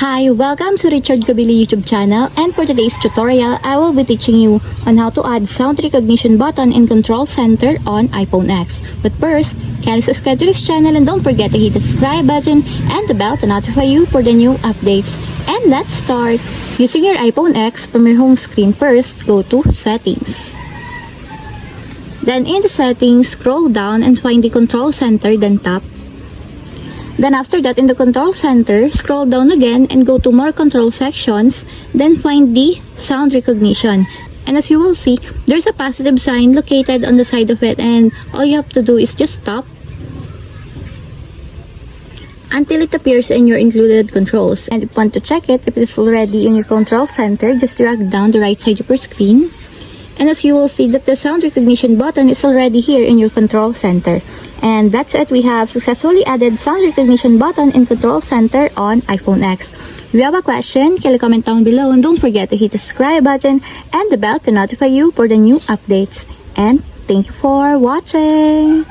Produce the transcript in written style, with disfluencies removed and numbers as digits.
Hi, welcome to Richard Kabili YouTube channel, and for today's tutorial, I will be teaching you on how to add sound recognition button in Control Center on iPhone X. But first, kindly subscribe to this channel and don't forget to hit the subscribe button and the bell to notify you for the new updates. And let's start! Using your iPhone X, from your home screen first, go to Settings. Then in the settings, scroll down and find the Control Center, then tap. Then after that, in the Control Center, scroll down again and go to More Control Sections, then find the Sound Recognition. And as you will see, there's a positive sign located on the side of it, and all you have to do is just tap until it appears in your included controls. And if you want to check it, if it is already in your Control Center, just drag down the right side of your screen. And as you will see that the sound recognition button is already here in your Control Center. And that's it. We have successfully added sound recognition button in Control Center on iPhone X. If you have a question, kindly comment down below and don't forget to hit the subscribe button and the bell to notify you for the new updates. And thank you for watching!